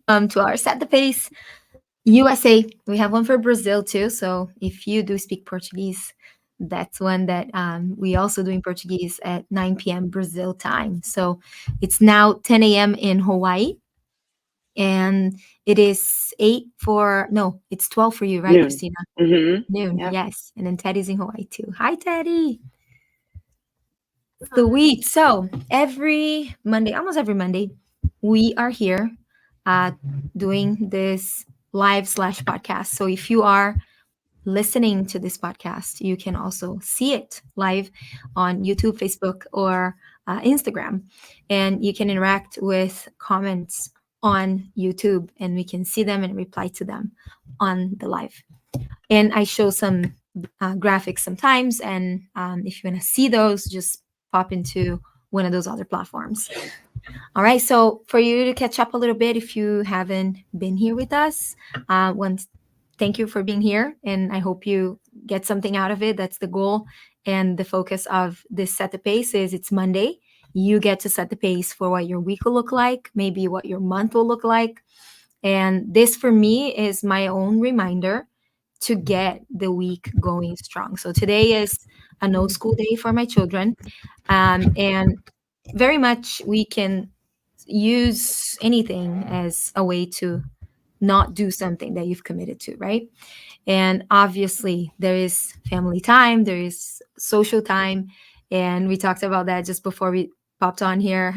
to our Set the Pace USA. We have one for Brazil too. So if you do speak Portuguese, that's one that we also do in Portuguese at 9 p.m. Brazil time. So it's now 10 a.m. in Hawaii, and it is 8 for, no, it's 12 for you, right, Noon. Christina? Mm-hmm. Noon, Yep. yes. And then Teddy's in Hawaii too. Hi, Teddy. Sweet. So every Monday, almost every Monday, we are here uh, doing this live slash podcast. So if you are listening to this podcast, you can also see it live on YouTube, Facebook, or Instagram. And you can interact with comments on YouTube, and we can see them and reply to them on the live. And I show some graphics sometimes. And if you want to see those, just pop into one of those other platforms. All right. So for you to catch up a little bit, if you haven't been here with us, once thank you for being here, and I hope you get something out of it. That's the goal. And the focus of this Set the Pace is it's Monday. You get to set the pace for what your week will look like, maybe what your month will look like. And this for me is my own reminder to get the week going strong. So today is a no school day for my children. And very much we can use anything as a way to not do something that you've committed to, right? And obviously, there is family time, there is social time. And we talked about that just before we popped on here.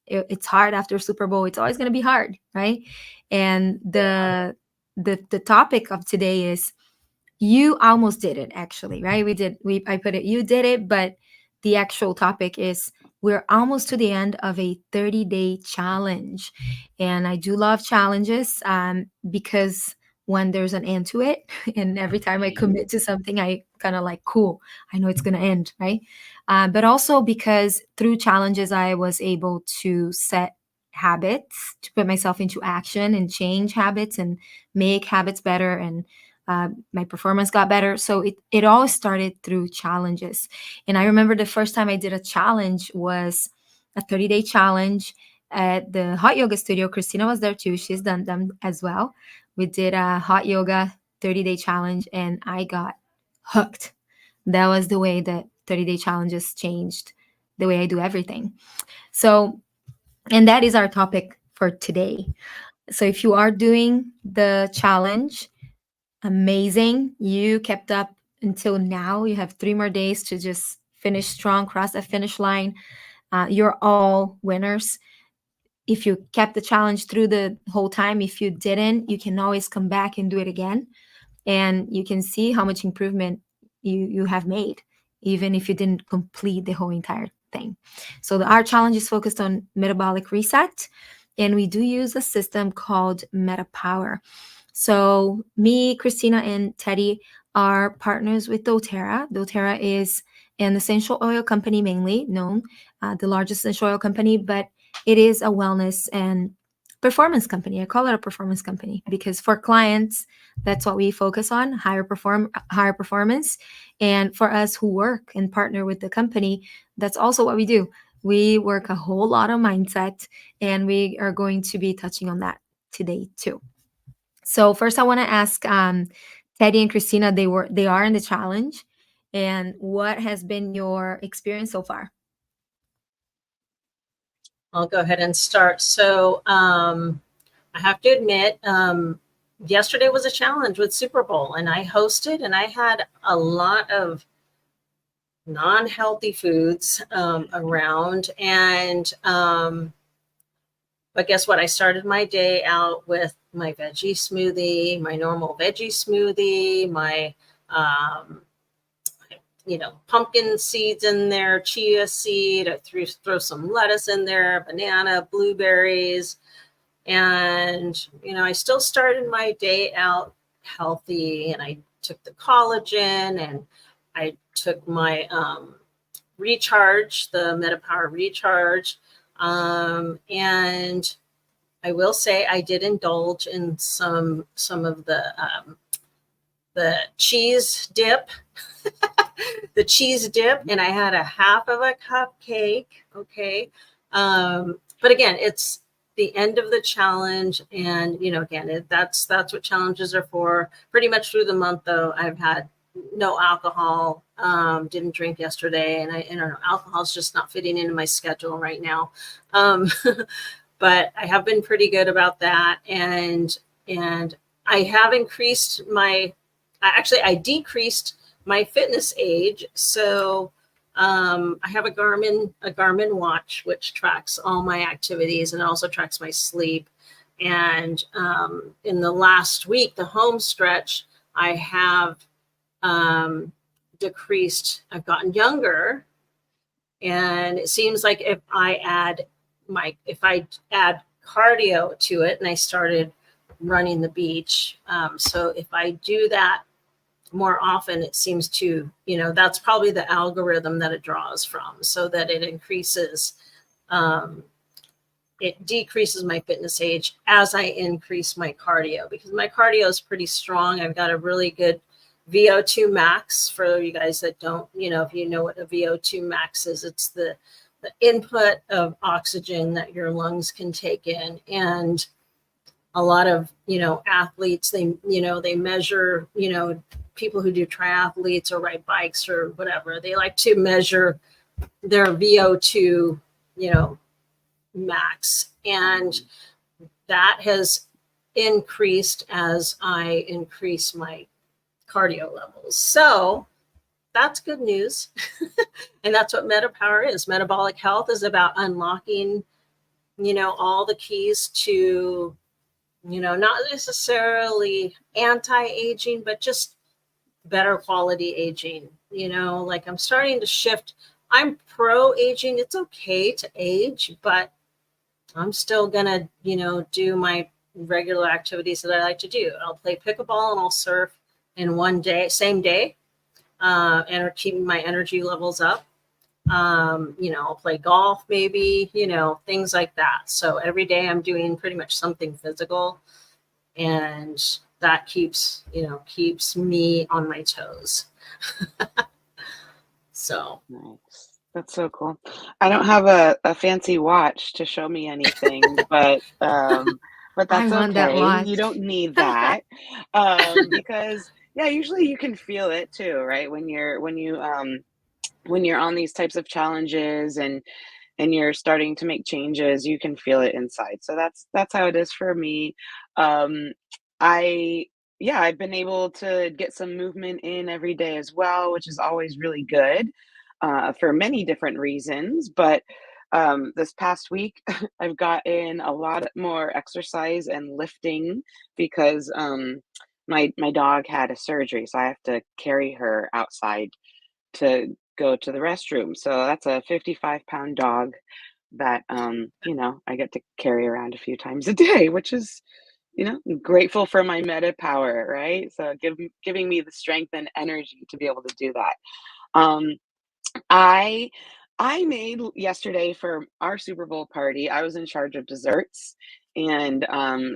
It's hard after Super Bowl. It's always going to be hard, right? And the topic of today is you almost did it, actually, right? I put it, you did it, but the actual topic is we're almost to the end of a 30-day challenge. And I do love challenges because when there's an end to it, and every time I commit to something, I kind of like, cool, I know it's going to end, right? But also because through challenges, I was able to set habits, to put myself into action and change habits and make habits better. And my performance got better. So it all started through challenges. And I remember the first time I did a challenge was a 30-day challenge at the hot yoga studio. Christina was there too. She's done them as well. We did a hot yoga 30-day challenge, and I got hooked. That was the way that 30-day challenges changed the way I do everything. So, and that is our topic for today. So if you are doing the challenge, amazing. You kept up until now. You have 3 more days to just finish strong, cross that finish line. You're all winners. If you kept the challenge through the whole time, if you didn't, you can always come back and do it again. And you can see how much improvement you have made, even if you didn't complete the whole entire thing. So our challenge is focused on metabolic reset. And we do use a system called MetaPower. So me, Christina, and Teddy are partners with doTERRA. doTERRA is an essential oil company, mainly known, the largest essential oil company, but it is a wellness and performance company. I call it a performance company because for clients, that's what we focus on: higher performance. And for us who work and partner with the company, that's also what we do. We work a whole lot of mindset, and we are going to be touching on that today too. So first, I want to ask Teddy and Christina. They are in the challenge, and what has been your experience so far? I'll go ahead and start. So I have to admit, yesterday was a challenge with Super Bowl, and I hosted, and I had a lot of non-healthy foods around, and but guess what? I started my day out with my veggie smoothie, my normal veggie smoothie, my pumpkin seeds in there, chia seed. I throw some lettuce in there, banana, blueberries. And, I still started my day out healthy, and I took the collagen, and I took my recharge, the MetaPower recharge. And I will say I did indulge in some of the cheese dip, the cheese dip, and I had a half of a cupcake. Okay. But again, it's the end of the challenge. And, again, that's what challenges are for. Pretty much through the month, though, I've had no alcohol, didn't drink yesterday. And I don't know, alcohol's just not fitting into my schedule right now. But I have been pretty good about that. And I have increased I decreased my fitness age. So I have a Garmin watch, which tracks all my activities and also tracks my sleep. And in the last week, the home stretch, I have decreased. I've gotten younger, and it seems like if I add cardio to it, and I started running the beach. So if I do that more often, it seems to, that's probably the algorithm that it draws from, so that it increases, it decreases my fitness age as I increase my cardio, because my cardio is pretty strong. I've got a really good VO2 max. For you guys that don't, if you know what a VO2 max is, it's the input of oxygen that your lungs can take in. And a lot of, athletes, they measure, people who do triathletes or ride bikes or whatever, they like to measure their VO2, max. And that has increased as I increase my cardio levels. So that's good news. And that's what MetaPower is. Metabolic health is about unlocking, all the keys to, not necessarily anti-aging, but just better quality aging. Like I'm starting to shift. I'm pro aging. It's okay to age, but I'm still gonna, do my regular activities that I like to do. I'll play pickleball and I'll surf in one day, same day, and keep my energy levels up. I'll play golf, maybe, things like that. So every day I'm doing pretty much something physical, and that keeps me on my toes. So nice. That's so cool. I don't have a fancy watch to show me anything, but that's want that okay. watch. You don't need that, because usually you can feel it too, right? When you're on these types of challenges and you're starting to make changes, you can feel it inside. So that's how it is for me. I've been able to get some movement in every day as well, which is always really good, for many different reasons. But this past week, I've gotten a lot more exercise and lifting because my dog had a surgery, so I have to carry her outside to go to the restroom. So that's a 55-pound dog that I get to carry around a few times a day, which is grateful for my MetaPower, right? So giving me the strength and energy to be able to do that. Um, I I made yesterday for our Super Bowl party. I was in charge of desserts, and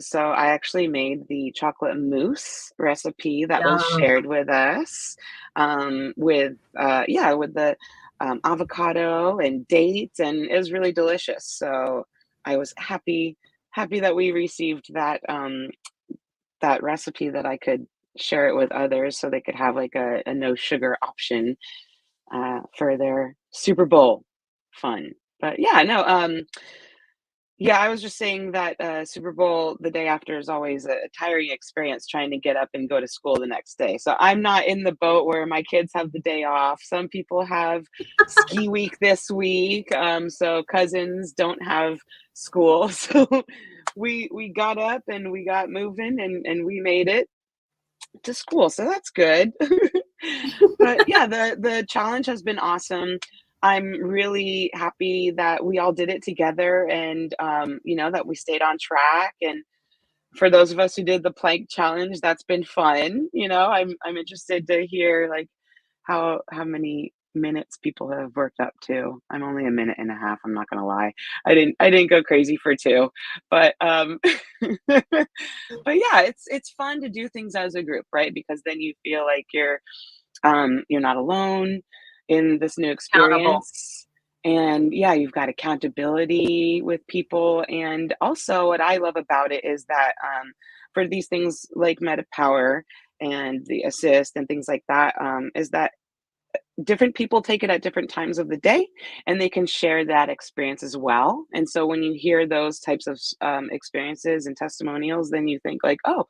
so I actually made the chocolate mousse recipe that was yeah, shared with us, with the avocado and dates, and it was really delicious. So I was happy that we received that recipe, that I could share it with others so they could have like a no sugar option for their Super Bowl fun. But yeah, no, yeah, I was just saying that Super Bowl the day after is always a tiring experience trying to get up and go to school the next day. So I'm not in the boat where my kids have the day off. Some people have ski week this week, so cousins don't have school. So we got up and we got moving, and we made it to school. So that's good. But yeah, the challenge has been awesome. I'm really happy that we all did it together, and that we stayed on track. And for those of us who did the plank challenge, that's been fun. I'm interested to hear like how many minutes people have worked up to. I'm only a minute and a half, I'm not gonna lie. I didn't go crazy for two, but but yeah, it's fun to do things as a group, right? Because then you feel like you're not alone in this new accountable. experience. And yeah, you've got accountability with people. And also, what I love about it is that for these things like MetaPower and the assist and things like that, is that different people take it at different times of the day and they can share that experience as well. And so when you hear those types of experiences and testimonials, then you think like, oh,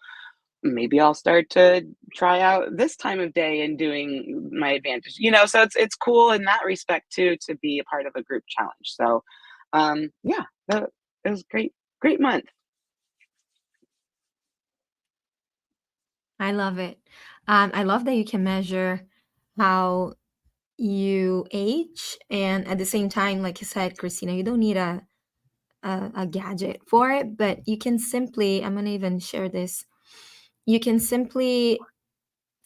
maybe I'll start to try out this time of day and doing my advantage. So it's cool in that respect too to be a part of a group challenge. So yeah, it was great month. I love it. I love that you can measure how you age, and at the same time, like you said, Christina, you don't need a gadget for it, but you can simply, I'm gonna even share this, you can simply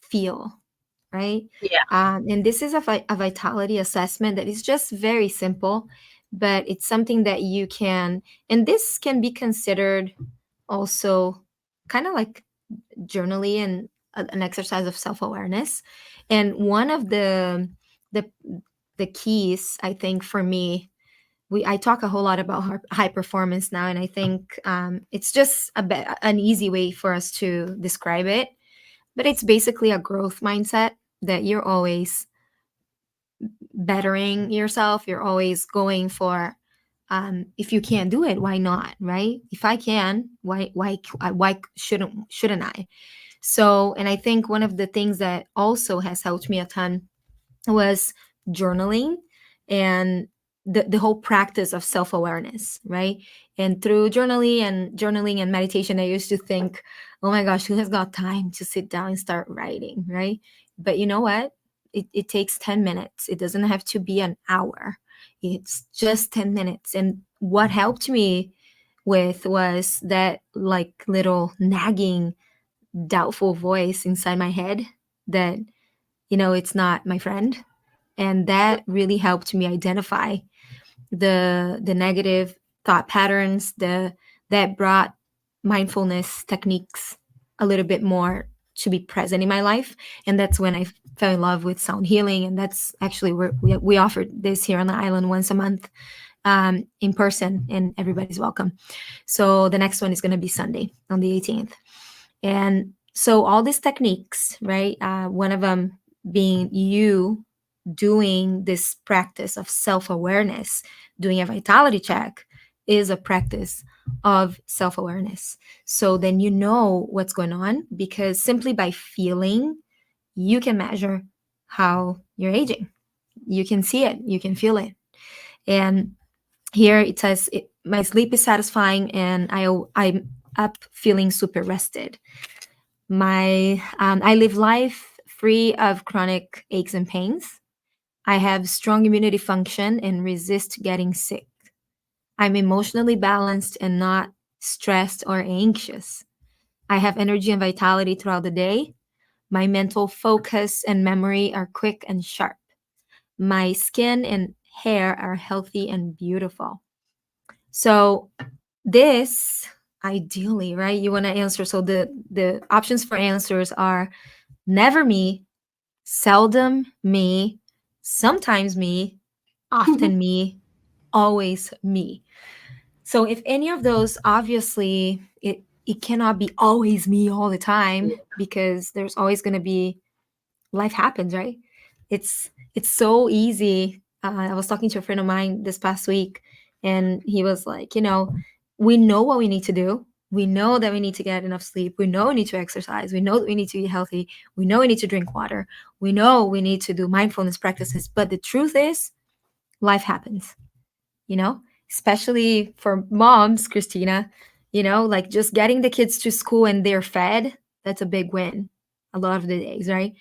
feel, right? Yeah. And this is a vitality assessment that is just very simple, but it's something that you can, and this can be considered also kind of like journaling and an exercise of self-awareness. And one of the the keys, I think, for me, I talk a whole lot about high performance now, and I think it's just an easy way for us to describe it. But it's basically a growth mindset that you're always bettering yourself. You're always going for, if you can't do it, why not, right? If I can, why shouldn't I? So, and I think one of the things that also has helped me a ton was journaling and the whole practice of self-awareness, right? And through journaling and meditation, I used to think, oh my gosh, who has got time to sit down and start writing, right? But you know what? It takes 10 minutes. It doesn't have to be an hour. It's just 10 minutes. And what helped me with was that like little nagging, doubtful voice inside my head that, it's not my friend. And that really helped me identify the negative thought patterns, that brought mindfulness techniques a little bit more to be present in my life. And that's when I fell in love with sound healing. And that's actually where we offered this here on the island once a month, in person, and everybody's welcome. So the next one is going to be Sunday on the 18th. And so all these techniques, right? One of them being you doing this practice of self-awareness, doing a vitality check is a practice of self-awareness. So then you know what's going on, because simply by feeling, you can measure how you're aging. You can see it, you can feel it. And here it says, my sleep is satisfying and I'm up feeling super rested. I live life free of chronic aches and pains. I have strong immunity function and resist getting sick. I'm emotionally balanced and not stressed or anxious. I have energy and vitality throughout the day. My mental focus and memory are quick and sharp. My skin and hair are healthy and beautiful. So this, ideally, right? You want to answer. So the options for answers are never me, seldom me, sometimes me, often me, always me. So if any of those, obviously it cannot be always me all the time, because there's always going to be, life happens, right? It's so easy. I was talking to a friend of mine this past week, and he was like, we know what we need to do. We know that we need to get enough sleep. We know we need to exercise. We know that we need to eat healthy. We know we need to drink water. We know we need to do mindfulness practices. But the truth is, life happens, especially for moms, Christina, like just getting the kids to school and they're fed, that's a big win a lot of the days, right?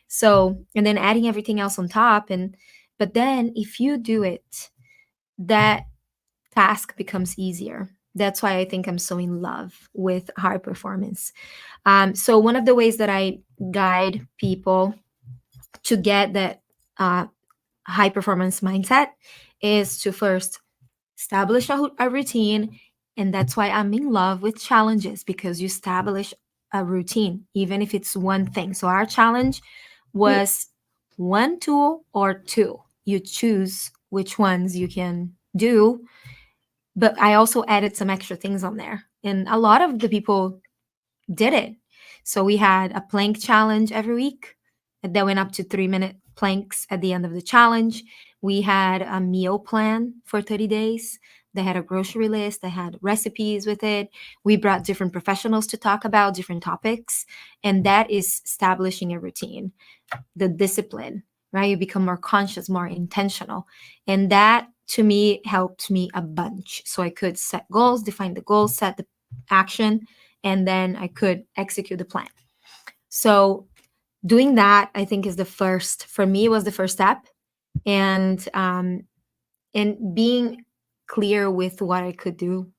So, and then adding everything else on top. But then if you do it, that task becomes easier. That's why I think I'm so in love with high performance. So one of the ways that I guide people to get that high performance mindset is to first establish a routine. And that's why I'm in love with challenges, because you establish a routine, even if it's one thing. So our challenge was one tool or two. You choose which ones you can do. But I also added some extra things on there. And a lot of the people did it. So we had a plank challenge every week that went up to 3-minute planks at the end of the challenge. We had a meal plan for 30 days. They had a grocery list. They had recipes with it. We brought different professionals to talk about different topics. And that is establishing a routine, the discipline, right? You become more conscious, more intentional. And that to me helped me a bunch. So I could set goals, define the goals, set the action, and then I could execute the plan. So doing that, I think, is the first, for me, was the first step. And being clear with what I could do.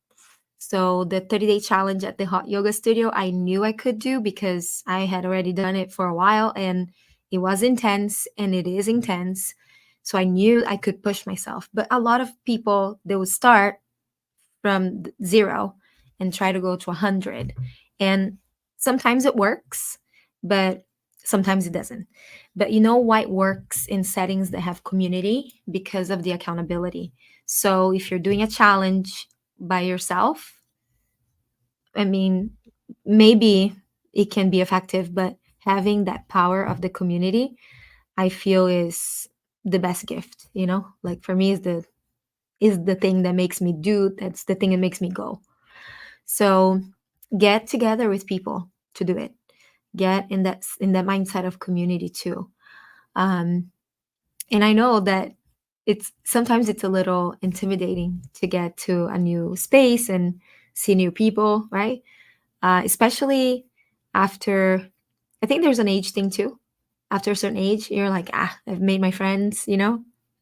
So the 30-day challenge at the hot yoga studio, I knew I could do because I had already done it for a while, and it was intense, and it is intense. So I knew I could push myself. But a lot of people, they would start from 0 and try to go to 100. And sometimes it works, but sometimes it doesn't. But you know why it works in settings that have community? Because of the accountability. So if you're doing a challenge by yourself, I mean, maybe it can be effective, but having that power of the community, I feel, is the best gift, like for me, is the thing that makes me do. That's the thing that makes me go. So get together with people to do it. Get in that mindset of community too. And I know that sometimes it's a little intimidating to get to a new space and see new people, right? Especially after, I think there's an age thing too. After a certain age, you're like, I've made my friends.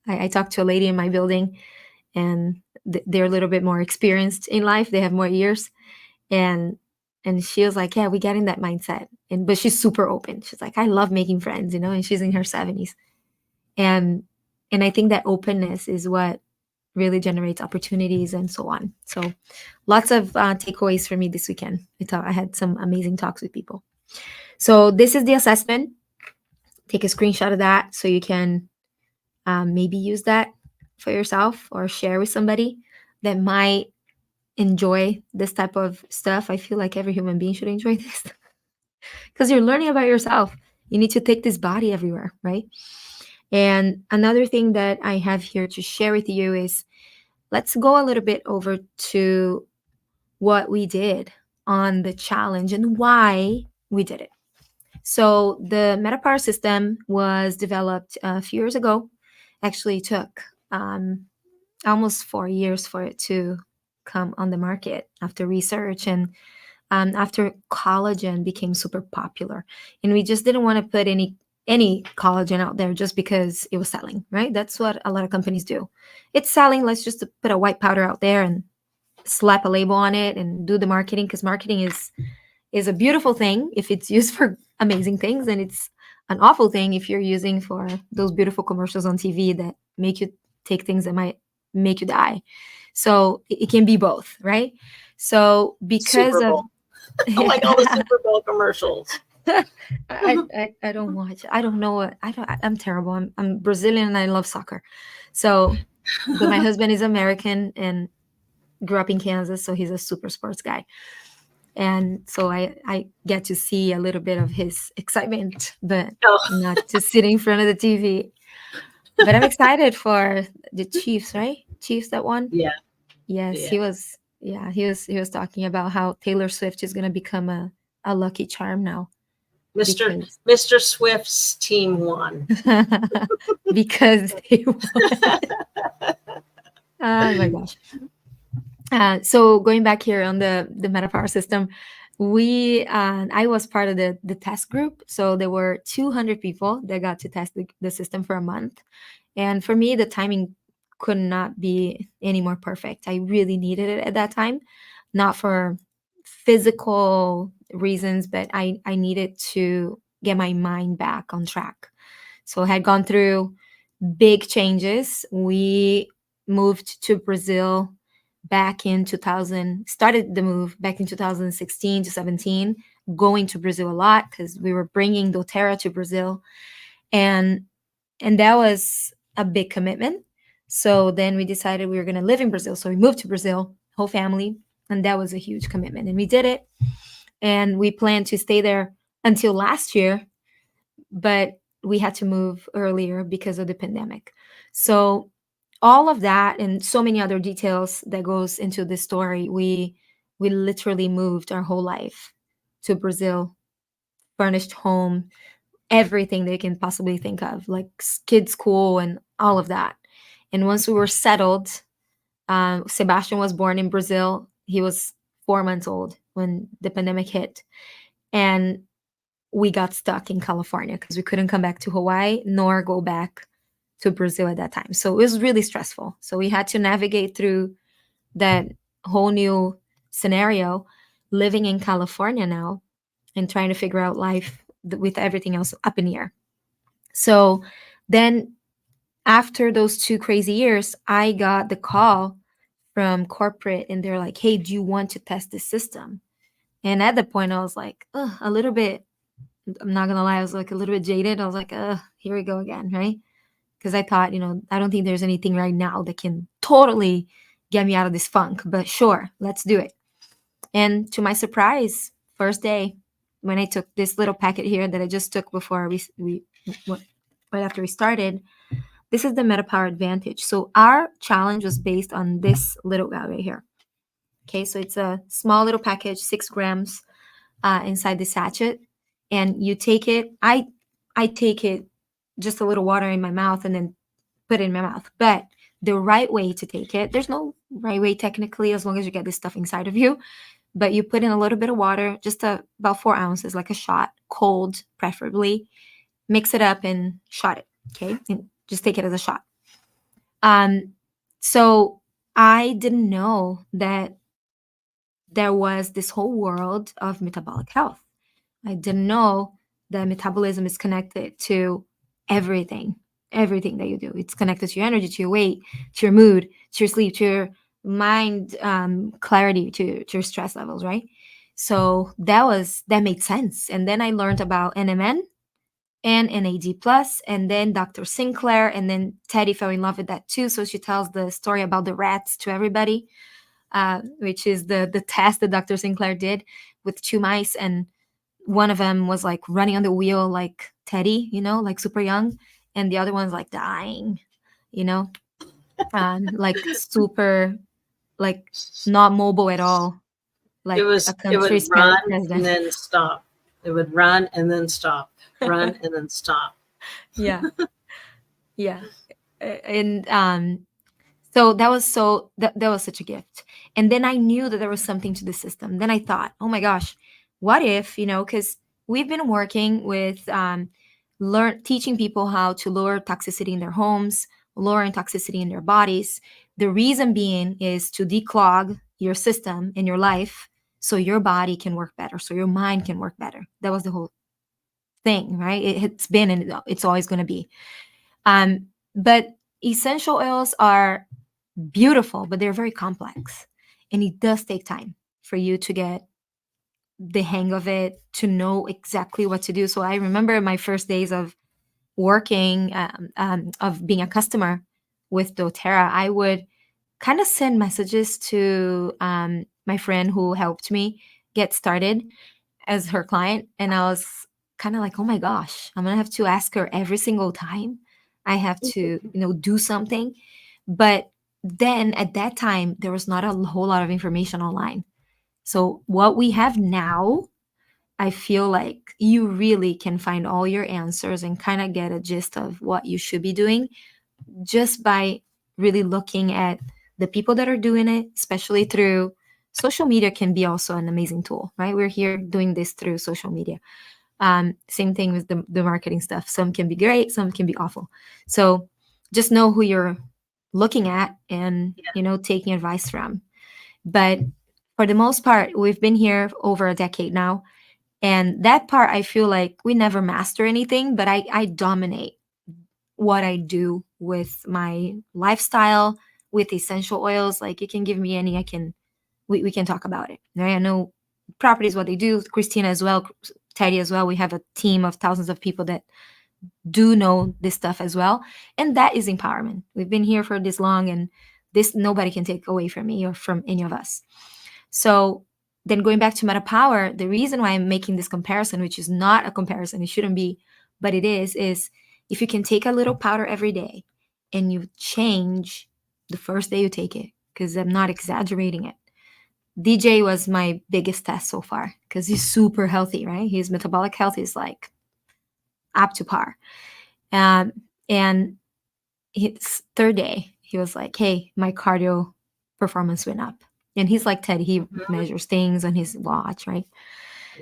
I talked to a lady in my building, and they're a little bit more experienced in life. They have more years, and she was like, yeah, we get in that mindset. But she's super open. She's like, I love making friends, and she's in her 70s. And I think that openness is what really generates opportunities and so on. So lots of takeaways for me this weekend. I had some amazing talks with people. So this is the assessment. Take a screenshot of that so you can maybe use that for yourself or share with somebody that might enjoy this type of stuff. I feel like every human being should enjoy this because you're learning about yourself. You need to take this body everywhere, right? And another thing that I have here to share with you is, let's go a little bit over to what we did on the challenge and why we did it. So the Metapower system was developed a few years ago. Actually, it took almost 4 years for it to come on the market after research and after collagen became super popular. And we just didn't want to put any collagen out there just because it was selling, right? That's what a lot of companies do. It's selling, let's just put a white powder out there and slap a label on it and do the marketing, because marketing is a beautiful thing if it's used for amazing things, and it's an awful thing if you're using for those beautiful commercials on TV that make you take things that might make you die. So it can be both, right? So because Super Bowl. I like all the Super Bowl commercials. I don't watch. I don't know. I'm terrible. I'm Brazilian and I love soccer. So, but my husband is American and grew up in Kansas, so he's a super sports guy. And so I get to see a little bit of his excitement, but not to sit in front of the TV. But I'm excited for the Chiefs, right? Chiefs that won. Yeah. Yes, Yeah. he was. Yeah, he was talking about how Taylor Swift is going to become a lucky charm now. Mr. Swift's team won. Because they won. Oh my gosh. So going back here on the Metapower system, I was part of the test group. So there were 200 people that got to test the system for a month. And for me, the timing could not be any more perfect. I really needed it at that time, not for physical reasons, but I needed to get my mind back on track. So I had gone through big changes. We moved to Brazil back in 2000, started the move back in 2016 to 17, going to Brazil a lot because we were bringing doTERRA to Brazil. And that was a big commitment. So then we decided we were going to live in Brazil. So we moved to Brazil, whole family. And that was a huge commitment. And we did it. And we planned to stay there until last year, but we had to move earlier because of the pandemic. So all of that and so many other details that goes into this story, we literally moved our whole life to Brazil, furnished home, everything they can possibly think of, like kids school and all of that. And once we were settled, Sebastian was born in Brazil. He was 4 months old when the pandemic hit, and we got stuck in California because we couldn't come back to Hawaii nor go back to Brazil at that time. So it was really stressful. So we had to navigate through that whole new scenario, living in California now and trying to figure out life with everything else up in the air. So then after those 2 crazy years, I got the call from corporate and they're like, hey, do you want to test this system? And at the point, I was like, a little bit, I'm not going to lie, I was like a little bit jaded. I was like, here we go again, right? Because I thought, I don't think there's anything right now that can totally get me out of this funk, but sure, let's do it. And to my surprise, first day, when I took this little packet here that I just took before we right after we started, this is the MetaPower Advantage. So our challenge was based on this little guy right here. Okay, so it's a small little package, 6 grams inside the sachet, and you take it. I take it just a little water in my mouth and then put it in my mouth. But the right way to take it, there's no right way technically, as long as you get this stuff inside of you. But you put in a little bit of water, just about 4 ounces, like a shot, cold preferably. Mix it up and shot it. Okay, and just take it as a shot. So I didn't know that there was this whole world of metabolic health. I didn't know that metabolism is connected to everything that you do. It's connected to your energy, to your weight, to your mood, to your sleep, to your mind clarity, to your stress levels, right? So that made sense. And then I learned about NMN and NAD plus, and then Dr. Sinclair, and then Teddy fell in love with that too. So she tells the story about the rats to everybody, which is the test that Dr. Sinclair did with 2 mice, and one of them was like running on the wheel like Teddy, like super young, and the other one's like dying, like super, like not mobile at all, like a It would country's run president. and then stop. It would run and then stop. Run and then stop. Yeah. Yeah. And so that was such a gift. And then I knew that there was something to the system. Then I thought, oh my gosh, what if, because we've been working with teaching people how to lower toxicity in their homes, lowering toxicity in their bodies. The reason being is to declog your system in your life so your body can work better, so your mind can work better. That was the whole thing, right? It's been and it's always going to be. But essential oils are beautiful, but they're very complex. And it does take time for you to get the hang of it, to know exactly what to do. So I remember my first days of working, of being a customer with doTERRA, I would kind of send messages to my friend who helped me get started as her client. And I was kind of like, oh my gosh, I'm going to have to ask her every single time. I have to, do something. But then at that time, there was not a whole lot of information online. So what we have now, I feel like you really can find all your answers and kind of get a gist of what you should be doing just by really looking at the people that are doing it, especially through social media can be also an amazing tool, right? We're here doing this through social media. Same thing with the marketing stuff. Some can be great, some can be awful. So just know who you're looking at and, taking advice from. But for the most part, we've been here over a decade now. And that part, I feel like we never master anything, but I dominate what I do with my lifestyle, with essential oils. Like you can give me any, we can talk about it. Right? I know properties, what they do, Christina as well, Teddy as well. We have a team of thousands of people that do know this stuff as well. And that is empowerment. We've been here for this long, and this nobody can take away from me or from any of us. So then going back to Meta Power, the reason why I'm making this comparison, which is not a comparison, it shouldn't be, but it is if you can take a little powder every day and you change the first day you take it, because I'm not exaggerating it. DJ was my biggest test so far because he's super healthy, right? His metabolic health is like up to par. And his third day, he was like, hey, my cardio performance went up. And he's like Ted, he measures things on his watch, right?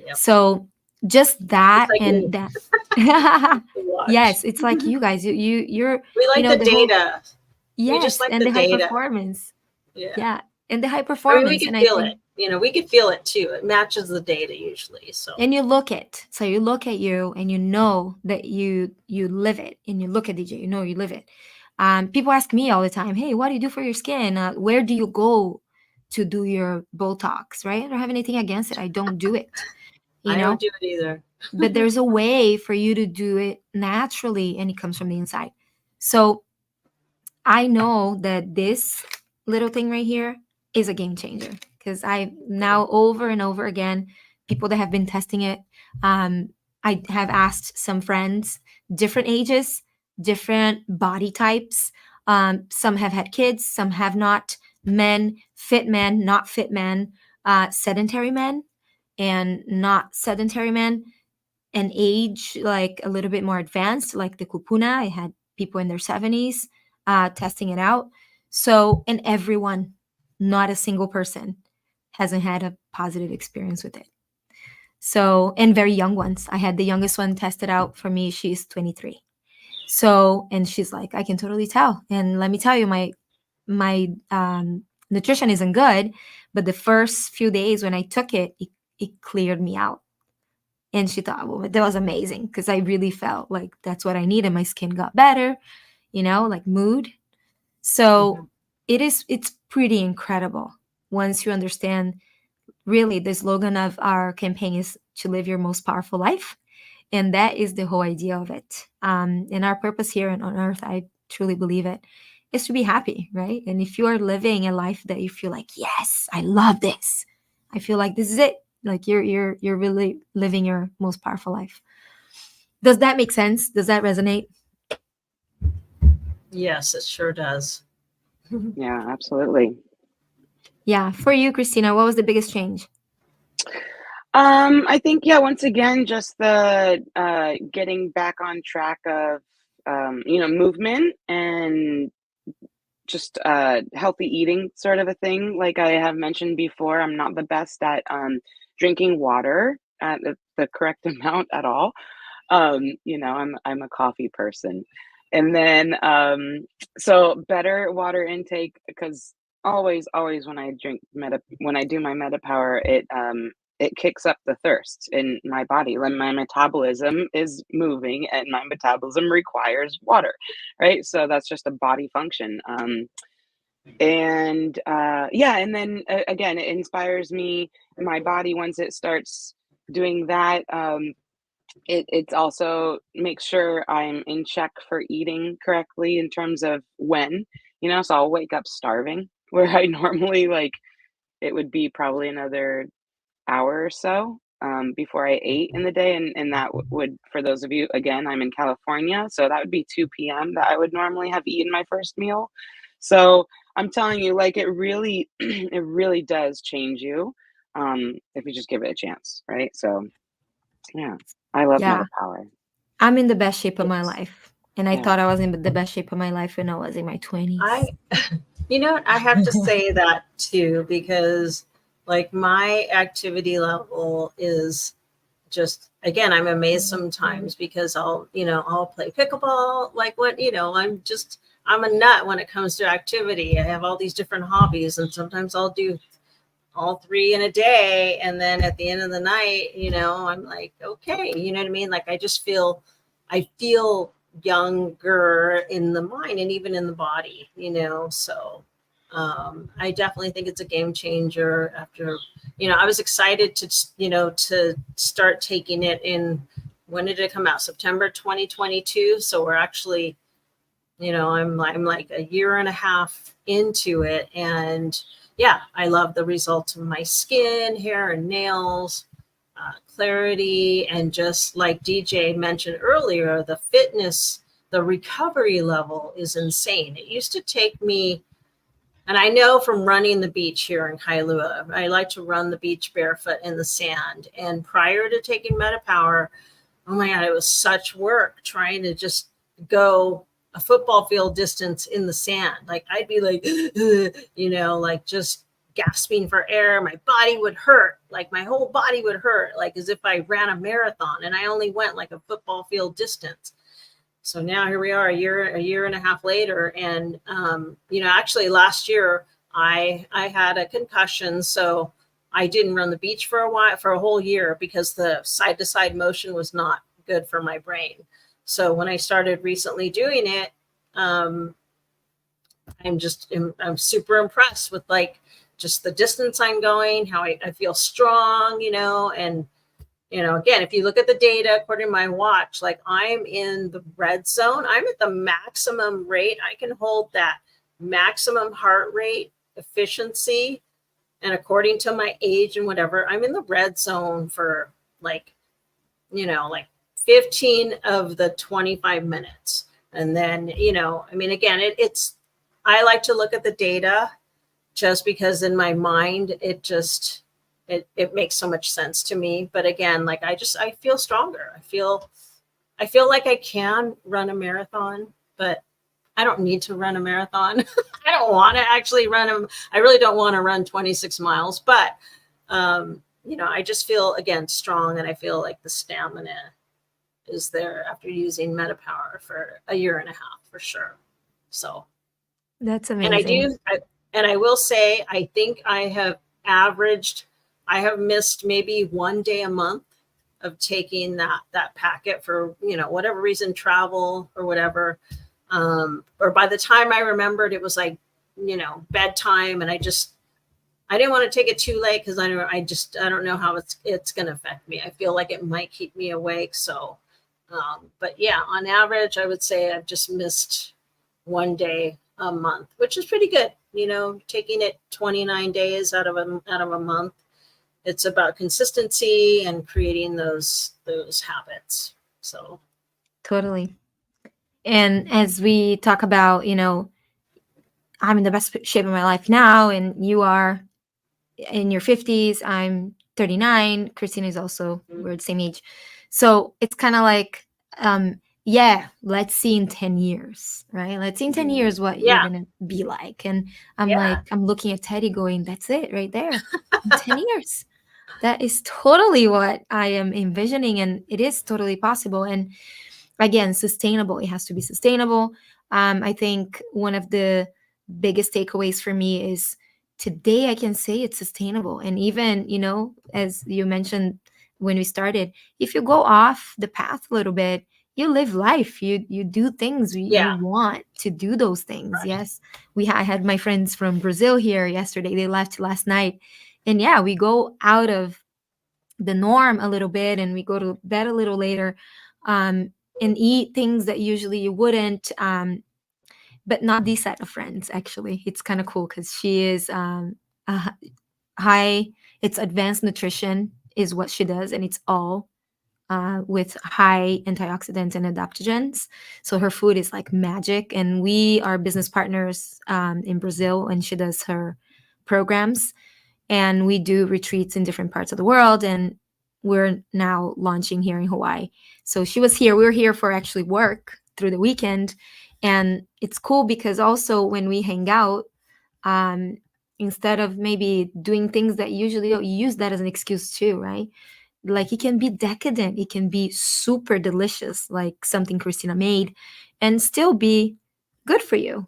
Yep. So just that like and me. that. Yes, it's like you guys. You're. We like the data. Yes, we just like and the high data. performance. Yeah. Yeah, and the high I mean, performance. we can and feel I think, it. You know, we could feel it too. It matches the data usually. So. And you look it. So you look at you, and you know that you live it. And you look at DJ, you know you live it. People ask me all the time, hey, what do you do for your skin? Where do you go to do your Botox? Right? I don't have anything against it. I don't do it. I don't do it either. But there's a way for you to do it naturally, and it comes from the inside. So I know that this little thing right here is a game changer, because I now over and over again, people that have been testing it, I have asked some friends, different ages, different body types. Some have had kids, some have not. Men, fit men, not fit men, sedentary men, and not sedentary men, and age like a little bit more advanced, like the kupuna. I had people in their 70s testing it out. So, and everyone, not a single person hasn't had a positive experience with it. So, and very young ones. I had the youngest one tested out for me. She's 23. So, and she's like, I can totally tell. And let me tell you, my nutrition isn't good, but the first few days when I took it, it cleared me out. And she thought, well, that was amazing, because I really felt like that's what I needed. My skin got better, like mood. So it's pretty incredible once you understand. Really, the slogan of our campaign is to live your most powerful life. And that is the whole idea of it. And our purpose here on earth, I truly believe it, is to be happy, right? And if you are living a life that you feel like, yes, I love this, I feel like this is it, like you're really living your most powerful life. Does that make sense? Does that resonate? Yes, it sure does. Yeah, absolutely. Yeah. For you, Christina, what was the biggest change? I think, yeah, once again, just the getting back on track of movement and just healthy eating sort of a thing. Like I have mentioned before, I'm not the best at drinking water at the correct amount at all. I'm a coffee person. And then so better water intake, because always when I when I do my Meta Power, it kicks up the thirst in my body when my metabolism is moving, and my metabolism requires water, right? So that's just a body function. And then again, it inspires me. My body, once it starts doing that, it's also makes sure I'm in check for eating correctly in terms of when, so I'll wake up starving, where I normally, like, it would be probably another hour or so before I ate in the day. And that would, for those of you, again, I'm in California, so that would be 2 p.m. that I would normally have eaten my first meal. So I'm telling you, like, it really, it really does change you if you just give it a chance, right? So, yeah, I love Yeah. Meta Power. I'm in the best shape of my Yes. life. And I thought I was in the best shape of my life when I was in my 20s. You know what? I have to say that too, because like my activity level is just, again, I'm amazed sometimes because I'll play pickleball. Like I'm a nut when it comes to activity. I have all these different hobbies, and sometimes I'll do all three in a day. And then at the end of the night, I'm like, okay, you know what I mean? Like I feel younger in the mind and even in the body, so I definitely think it's a game changer. After I was excited to start taking it in when did it come out? September 2022. So we're actually, I'm like a year and a half into it. And yeah, I love the results of my skin, hair, and nails, clarity. And just like DJ mentioned earlier, the fitness, the recovery level is insane. It used to take me, and I know from running the beach here in Kailua, I like to run the beach barefoot in the sand. And prior to taking MetaPower, oh my God, it was such work trying to just go a football field distance in the sand. Like I'd be like, like just gasping for air. My body would hurt. Like my whole body would hurt, like as if I ran a marathon, and I only went like a football field distance. So now here we are a year and a half later. And, actually last year I had a concussion. So I didn't run the beach for a whole year, because the side to side motion was not good for my brain. So when I started recently doing it, I'm super impressed with like just the distance I'm going, how I feel strong, and again, if you look at the data, according to my watch, like I'm in the red zone. I'm at the maximum rate. I can hold that maximum heart rate efficiency. And according to my age and whatever, I'm in the red zone for like 15 of the 25 minutes. And then, again, I like to look at the data just because in my mind, it makes so much sense to me. But again, like I feel stronger. I feel like I can run a marathon, but I don't need to run a marathon. I don't want to actually run them. I really don't want to run 26 miles, but I just feel again strong, and I feel like the stamina is there after using MetaPower for a year and a half for sure. So that's amazing. And I will say, I think I have missed maybe one day a month of taking that packet for, whatever reason, travel or whatever. Or by the time I remembered, it was like, bedtime, and I didn't want to take it too late, because I don't know how it's going to affect me. I feel like it might keep me awake. So, but yeah, on average, I would say I've just missed one day a month, which is pretty good. Taking it 29 days out of a month. It's about consistency and creating those habits. So Totally. And as we talk about, I'm in the best shape of my life now, and you are in your 50s. I'm 39. Christina is also, we're the same age. So it's kind of like, let's see in 10 years, right? Let's see in 10 years what you're going to be like. And I'm looking at Teddy going, that's it right there. In 10 years. That is totally what I am envisioning, and it is totally possible. And again, sustainable. It has to be sustainable. I think one of the biggest takeaways for me is today I can say it's sustainable. And even, as you mentioned when we started, if you go off the path a little bit, you live life, you do things you want to do those things. Right. Yes. I had my friends from Brazil here yesterday. They left last night. And we go out of the norm a little bit, and we go to bed a little later, and eat things that usually you wouldn't, but not this set of friends. Actually, it's kind of cool because she is it's advanced nutrition is what she does, and it's all with high antioxidants and adaptogens. So her food is like magic, and we are business partners in Brazil, and she does her programs, and we do retreats in different parts of the world, and we're now launching here in Hawaii. So she was here. We were here for actually work through the weekend, and it's cool because also when we hang out, instead of maybe doing things that usually you use that as an excuse too, right? Like it can be decadent, it can be super delicious, like something Christina made, and still be good for you.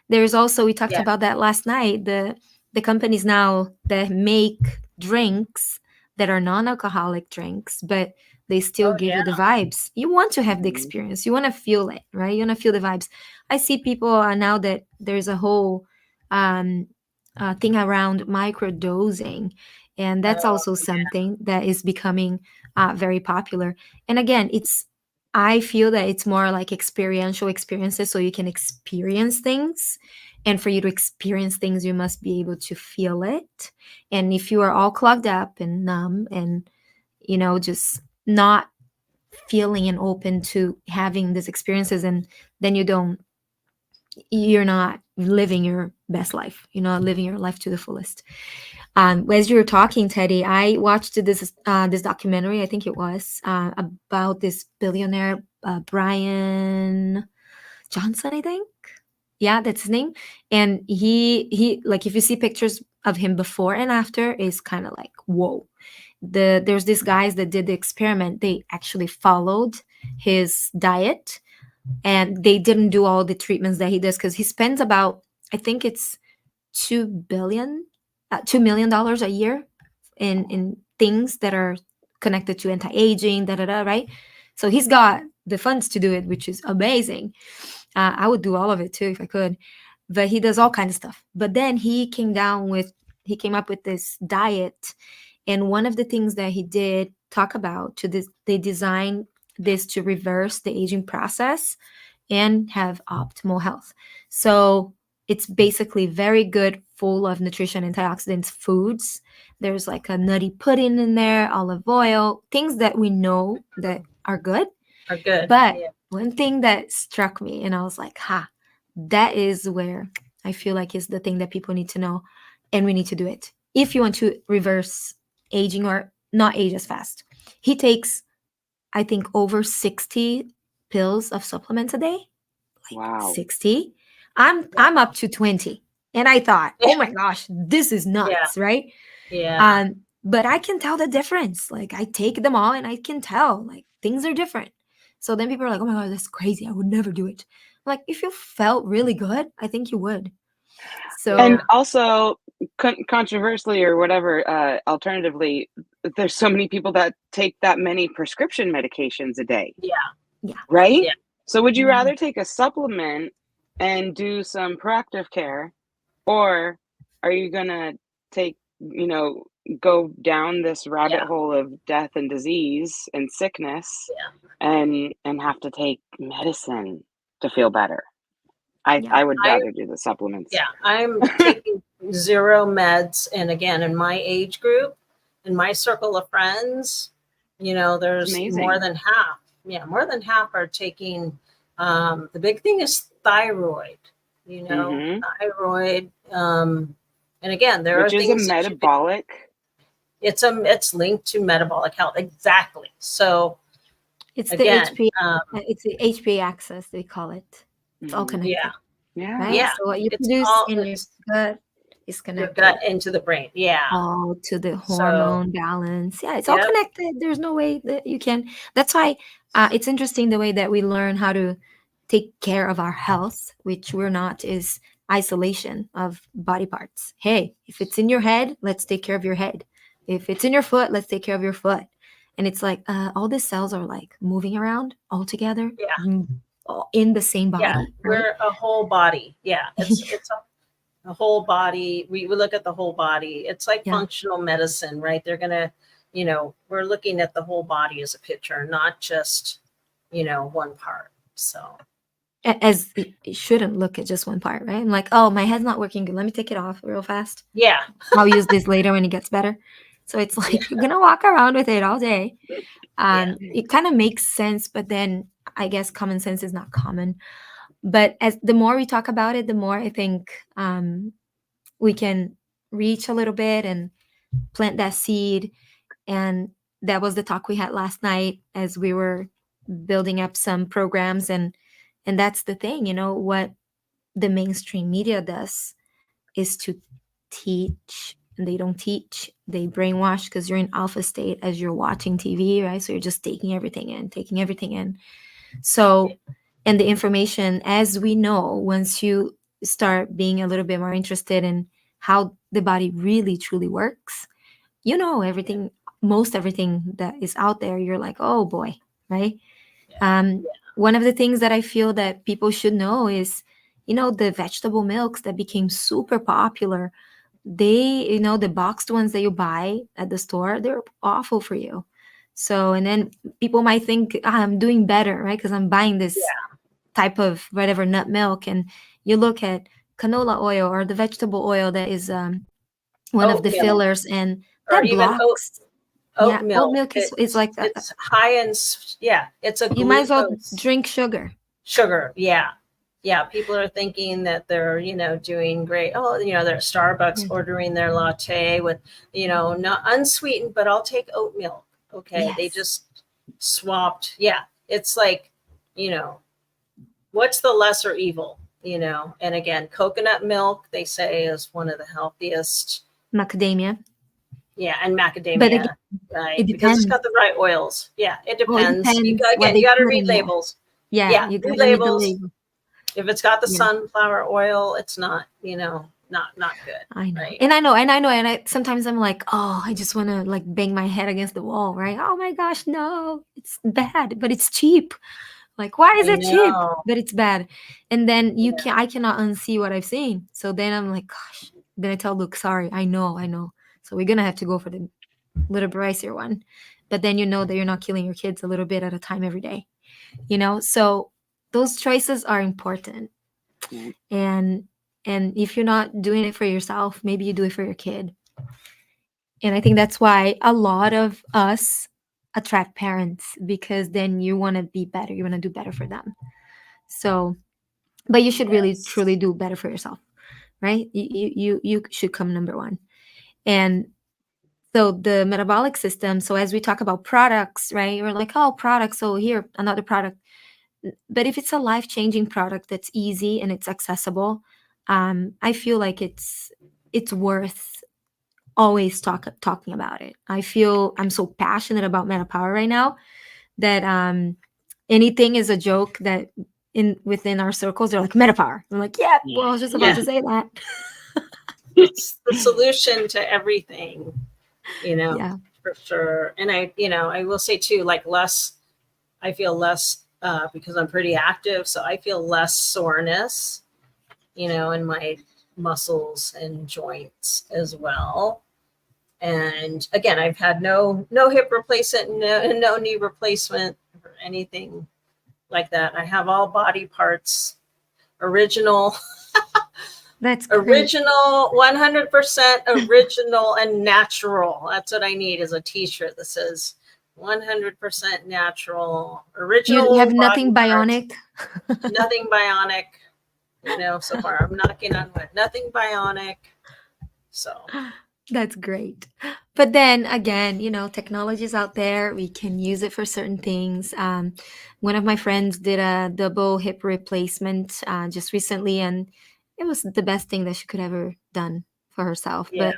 There's also, we talked about that last night, the companies now that make drinks that are non-alcoholic drinks, but they still give you the vibes. You want to have the experience, you want to feel it, right? You want to feel the vibes. I see people now that there's a whole thing around microdosing, And that's Oh, also something that is becoming very popular. And again, I feel that it's more like experiential experiences, so you can experience things. And for you to experience things, you must be able to feel it. And if you are all clogged up and numb and, just not feeling and open to having these experiences, and then you're not living your best life, you're not living your life to the fullest. As you were talking, Teddy, I watched this documentary. I think it was about this billionaire Brian Johnson. I think, yeah, that's his name. And he like, if you see pictures of him before and after, is kind of like, whoa. There's these guys that did the experiment. They actually followed his diet, and they didn't do all the treatments that he does, because he spends about, I think it's 2 million dollars a year in things that are connected to anti-aging, right? So he's got the funds to do it, which is amazing. I would do all of it too if I could. But he does all kinds of stuff. But then he came up with this diet, and one of the things that he did talk about to this, they designed this to reverse the aging process and have optimal health. So it's basically very good, full of nutrition, antioxidants, foods. There's like a nutty pudding in there, olive oil, things that we know that are good. are good. But Yeah. one thing that struck me, and I was like, that is where I feel like is the thing that people need to know, and we need to do it. If you want to reverse aging or not age as fast, he takes, I think, over 60 pills of supplements a day. Wow. 60. I'm up to 20. And I thought, oh my gosh, this is nuts, right? Yeah. But I can tell the difference. Like, I take them all and I can tell like things are different. So then people are like, oh my God, that's crazy. I would never do it. I'm like, if you felt really good, I think you would. So And also, controversially or whatever, alternatively, there's so many people that take that many prescription medications a day. yeah. Right? Yeah. So would you Mhm. rather take a supplement and do some proactive care, or are you gonna take, go down this rabbit Yeah. hole of death and disease and sickness and have to take medicine to feel better? I Yeah. I would rather do the supplements. Yeah, I'm taking 0 meds, and again, in my age group, in my circle of friends, there's more Amazing. than half. Yeah, more than half are taking. The big thing is thyroid. Mhm. Thyroid. And again, there are Which is a things that you can. metabolic. It's linked to metabolic health, exactly. So It's the again, HPA axis, they call it. It's all Mhm. connected, yeah, Yeah. right? yeah, So what you it's produce all in your it's gut is your connected gut into the brain. Yeah. all to the So hormone balance. Yeah, it's all yep. connected. There's no way that you can. That's why it's interesting the way that we learn how to take care of our health, which we're not, is isolation of body parts. Hey, if it's in your head, let's take care of your head. If it's in your foot, let's take care of your foot. And it's like all the cells are like moving around all together, Yeah. all in the same Yeah, body, right? we're a whole body. Yeah, it's a whole body. We look at the whole body. It's like Yeah. functional medicine, right? They're gonna, we're looking at the whole body as a picture, not just, one part. So As it shouldn't look at just one part, right? I'm like, oh, my head's not working good. Let me take it off real fast. yeah, I'll use this later when it gets better. So it's like, Yeah. you're gonna walk around with it all day. Yeah. It kind of makes sense, but then I guess common sense is not common. But as the more we talk about it, the more I think we can reach a little bit and plant that seed. And that was the talk we had last night as we were building up some programs. And that's the thing, what the mainstream media does is to teach, and they don't teach, they brainwash, because you're in alpha state as you're watching TV, right? So you're just taking everything in. So, and the information, as we know, once you start being a little bit more interested in how the body really truly works, everything, most everything that is out there, you're like, oh boy, right? um One of the things that I feel that people should know is, the vegetable milks that became super popular, they, the boxed ones that you buy at the store, they're awful for you. So, and then people might think, I'm doing better, right? Because I'm buying this Yeah. type of whatever nut milk. And you look at canola oil or the vegetable oil that is one of Oat the milk, fillers, and or that even blocks. oat Yeah, oat milk. milk is like It's high in yeah. It's a you might as well glucose drink sugar. sugar. Yeah. Yeah. People are thinking that they're, doing great. Oh, they're at Starbucks Yes. ordering their latte with, not unsweetened, but I'll take oat milk. Okay. They Yes. just swapped. Yeah. It's like, you know, what's the lesser evil, And again, coconut milk, they say, is one of the healthiest. Macadamia. Yeah. And But again, macadamia, it right? Because it's depends. got the right oils. Yeah. It Oh, it depends. depends what Again, you they got to put read in there. labels. Yeah, Yeah. you Read gotta read the labels. label. If it's got the Yeah. sunflower oil, it's not, not good. I know. Right. And I know, and I sometimes I'm like, oh, I just want to like bang my head against the wall, right? Oh my gosh, no, it's bad, but it's cheap. Like, why is I it cheap? know. But it's bad. And then Yeah. I cannot unsee what I've seen. So then I'm like, gosh. Then I tell Luke, sorry, I know. So we're gonna have to go for the little pricier one. But then you know that you're not killing your kids a little bit at a time every day. So those choices are important. Yeah. And if you're not doing it for yourself, maybe you do it for your kid. And I think that's why a lot of us attract parents, because then you want to be better, you want to do better for them. So, but you should really Yes. truly do better for yourself, right? You should come number one. And so the metabolic system, so as we talk about products, right, we're like, oh, products, so here another product. But if it's a life-changing product that's easy and it's accessible, I feel like it's worth always talking about it. I feel I'm so passionate about MetaPower right now that anything is a joke, that in within our circles they're like, MetaPower. I'm like, yeah, well, I was just about Yeah. to say that. It's the solution to everything, Yeah. for sure. And I will say too, like I feel less, because I'm pretty active. So I feel less soreness, in my muscles and joints as well. And again, I've had no hip replacement, no knee replacement or anything like that. I have all body parts, original, That's great. original, 100% original and natural. That's what I need, is a t-shirt that says 100% natural, original You have body nothing parts, bionic. nothing bionic. So far I'm knocking on wood, nothing bionic. So That's great. But then again, technology is out there. We can use it for certain things. One of my friends did a double hip replacement just recently, and it was the best thing that she could ever done for herself. yeah, But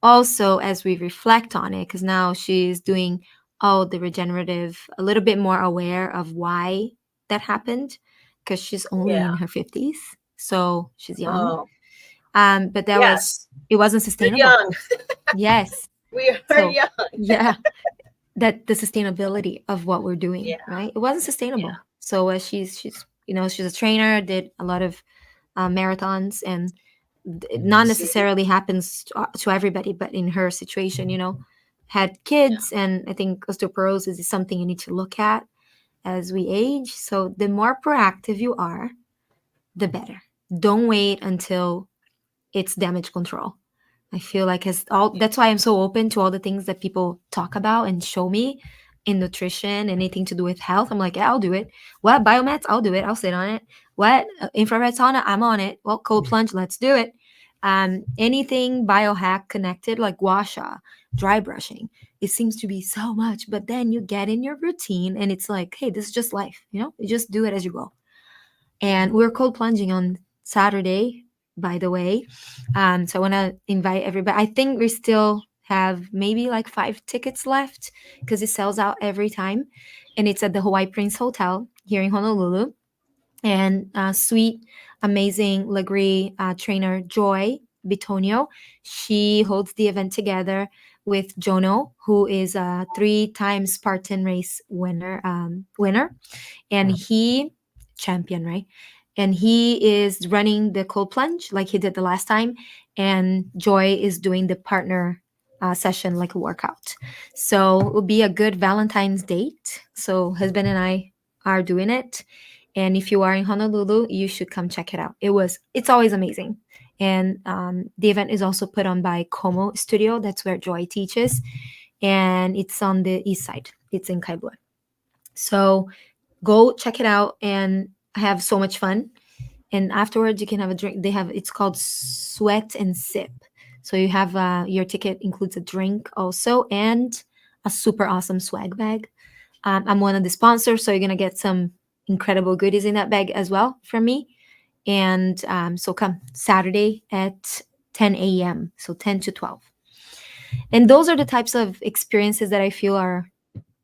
also, as we reflect on it, because now she's doing all the regenerative, a little bit more aware of why that happened, because she's only in yeah. her 50s, so she's young. Oh, But yes, it wasn't we're sustainable. young. Yes. We are So young. yeah, that the sustainability of what we're doing, Yeah, right? It wasn't yeah, sustainable. So she's a trainer, did a lot of marathons, and it not see, necessarily happens to everybody, but in her situation, had yeah, kids, and I think osteoporosis is something you need to look at as we age. So the more proactive you are, the better. Don't wait until it's damage control. I feel like that's why I'm so open to all the things that people talk about and show me in nutrition, anything to do with health. I'm like, yeah, I'll do it. What biomats? I'll do it. I'll sit on it. What infrared sauna? I'm on it. Well, cold plunge, let's do it. Anything biohack connected, like gua sha, dry brushing. It seems to be so much, but then you get in your routine and it's like, hey, this is just life. You just do it as you go. And we're cold plunging on Saturday, by the way. So I want to invite everybody. I think we still have maybe like 5 tickets left, because it sells out every time. And it's at the Hawaii Prince Hotel here in Honolulu. And sweet, amazing Legree trainer Joy Bitonio, she holds the event together with Jono, who is a 3-time Spartan race winner, and he champion, right? And he is running the cold plunge like he did the last time, and Joy is doing the partner session, like a workout. So it will be a good Valentine's date. So husband and I are doing it. And if you are in Honolulu, you should come check it out. It's always amazing. And the event is also put on by Como Studio. That's where Joy teaches. And it's on the east side. It's in Kailua. So go check it out and have so much fun. And afterwards you can have a drink. It's called Sweat and Sip. So you have your ticket includes a drink also and a super awesome swag bag. I'm one of the sponsors, so you're gonna get some incredible goodies in that bag as well from me. And so come Saturday at 10 a.m. So 10 to 12. And those are the types of experiences that I feel are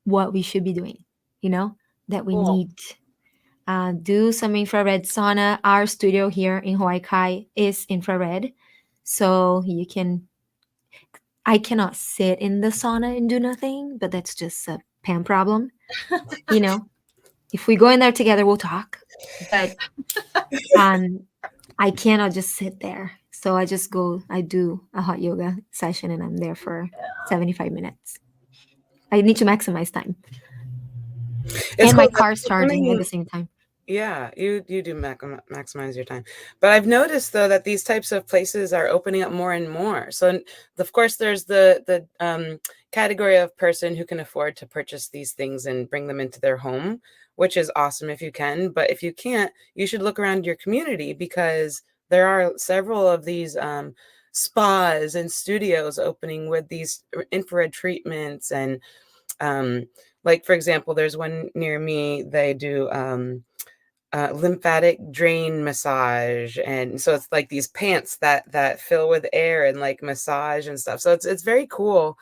what we should be doing, that we Cool. need. Do some infrared sauna. Our studio here in Hawaii Kai is infrared. So I cannot sit in the sauna and do nothing, but that's just a Pam problem. If we go in there together, we'll talk. But I cannot just sit there. So I do a hot yoga session and I'm there for 75 minutes. I need to maximize time. It's and my cool. car's charging at the same time. Yeah, you do maximize your time. But I've noticed though that these types of places are opening up more and more. So of course there's the category of person who can afford to purchase these things and bring them into their home, which is awesome if you can. But if you can't, you should look around your community because there are several of these spas and studios opening with these infrared treatments and like for example, there's one near me. They do lymphatic drain massage, and so it's like these pants that fill with air and like massage and stuff. So it's very cool.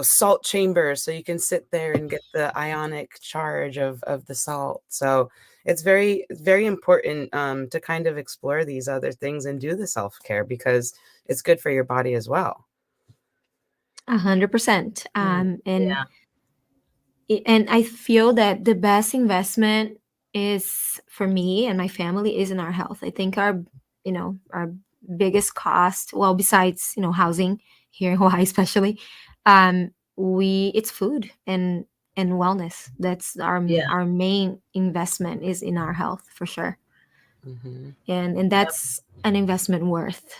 Salt chambers, so you can sit there and get the ionic charge of the salt. So it's very important to kind of explore these other things and do the self-care because it's good for your body as well. 100%. Yeah. And I feel that the best investment is for me and my family is in our health. I think our biggest cost, well, besides, housing here in Hawaii, especially, it's food and wellness. That's our main investment is in our health for sure. Mm-hmm. And that's an investment worth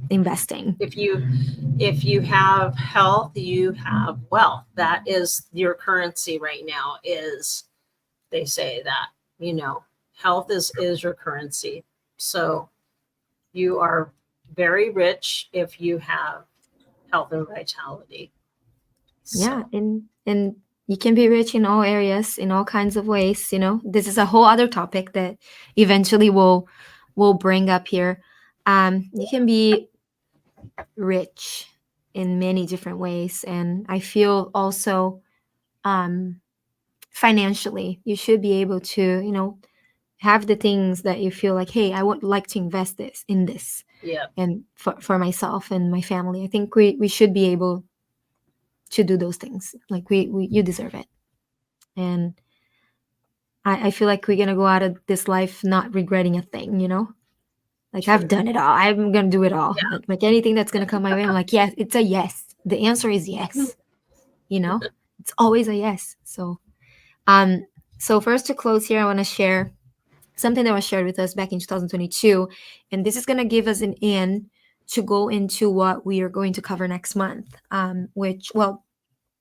investing. If you have health, you have wealth. That is your currency right now. They say that health is your currency. So you are very rich if you have health and vitality. Yeah, and you can be rich in all areas, in all kinds of ways. This is a whole other topic that eventually we'll bring up here. You can be rich in many different ways, and I feel also financially you should be able to have the things that you feel like, hey, I would like to invest in this. Yeah. And for myself and my family, I think we should be able to do those things. Like you deserve it. And I feel like we're gonna go out of this life not regretting a thing, like True. I've done it all. I'm gonna do it all. Yeah. Like anything that's gonna come my way, I'm like, yes, it's a yes. The answer is yes. It's always a yes. So first to close here, I want to share something that was shared with us back in 2022, and this is gonna give us an in to go into what we are going to cover next month,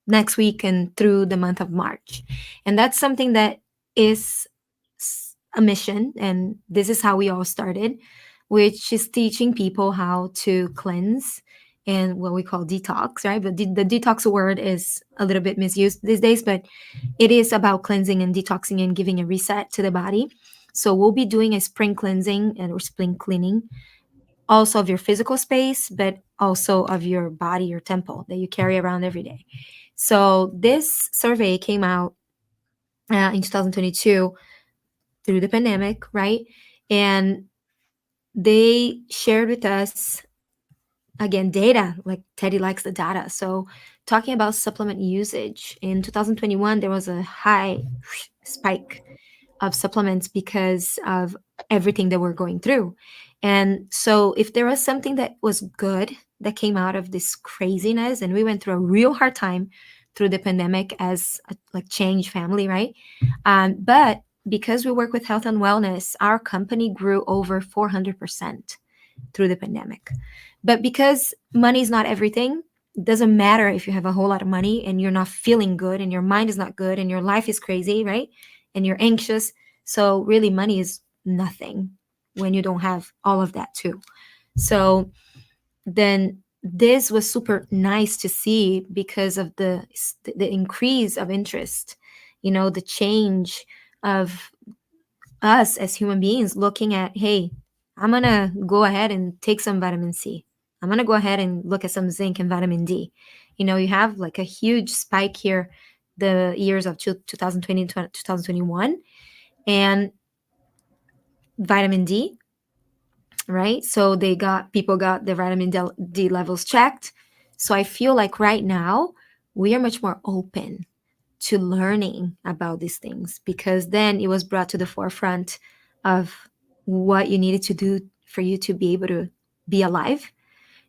next week and through the month of March. And that's something that is a mission, and this is how we all started, which is teaching people how to cleanse and what we call detox, right? But the detox word is a little bit misused these days, but it is about cleansing and detoxing and giving a reset to the body. So we'll be doing a spring cleansing or spring cleaning, also of your physical space, but also of your body, your temple that you carry around every day. So this survey came out in 2022 through the pandemic, right? And they shared with us, again, data, like Teddy likes the data. So talking about supplement usage in 2021, there was a high spike of supplements because of everything that we're going through. And so if there was something that was good that came out of this craziness, and we went through a real hard time through the pandemic as a like change family, right? But because we work with health and wellness, our company grew over 400% through the pandemic. But because money is not everything, it doesn't matter if you have a whole lot of money and you're not feeling good and your mind is not good and your life is crazy, right? And you're anxious. So really money is nothing when you don't have all of that too. So then this was super nice to see because of the increase of interest, the change of us as human beings looking at, hey, I'm gonna go ahead and take some vitamin C. I'm gonna go ahead and look at some zinc and vitamin D. You have like a huge spike here, the years of 2020 to 2021, and vitamin D, right? So people got their vitamin D levels checked. So I feel like right now we are much more open to learning about these things, because then it was brought to the forefront of what you needed to do for you to be able to be alive.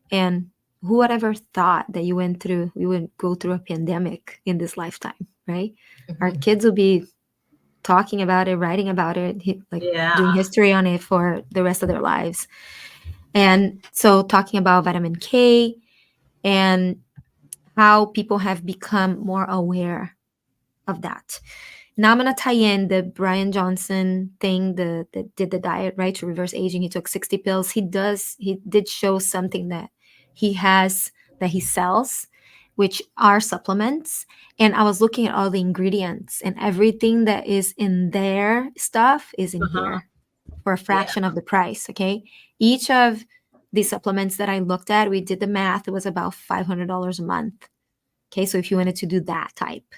And who would ever thought that you would go through a pandemic in this lifetime, right? Our kids will be talking about it, writing about it, like doing Yeah. history on it for the rest of their lives. And so talking about vitamin K and how people have become more aware of that. Now I'm gonna tie in the Brian Johnson thing, that did the diet, right, to reverse aging. He took 60 pills. He did show something that he sells, which are supplements. And I was looking at all the ingredients, and everything that is in their stuff is in Uh-huh. here for a fraction of the price. Okay. Each of the supplements that I looked at, we did the math, it was about $500 a month. Okay. So if you wanted to do that type,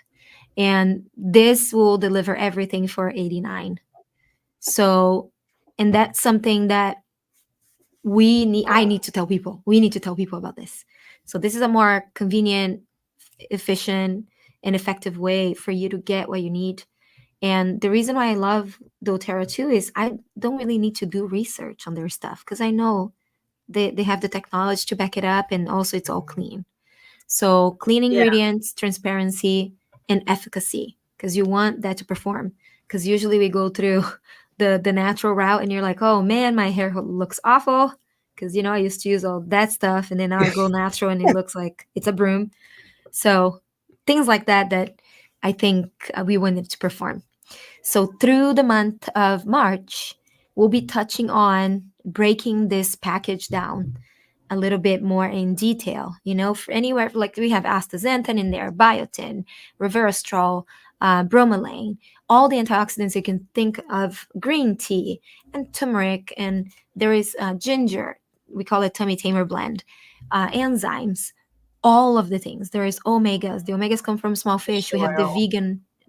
and this will deliver everything for 89. So, and that's something that I need to tell people. We need to tell people about this. So this is a more convenient, efficient, and effective way for you to get what you need. And the reason why I love doTERRA too is I don't really need to do research on their stuff, because I know they have the technology to back it up, and also it's all clean. So clean Yeah. ingredients, transparency, and efficacy, because you want that to perform. Because usually we go through the natural route, and you're like, oh man, my hair looks awful. Because I used to use all that stuff, and then now I go natural, and it looks like it's a broom. So things like that I think we wanted to perform. So through the month of March, we'll be touching on breaking this package down a little bit more in detail. For anywhere, like we have astaxanthin in there, biotin, resveratrol, bromelain, all the antioxidants you can think of, green tea and turmeric, and there is ginger. We call it tummy tamer blend, enzymes, all of the things. There is omegas. The omegas come from small fish. We have Oil.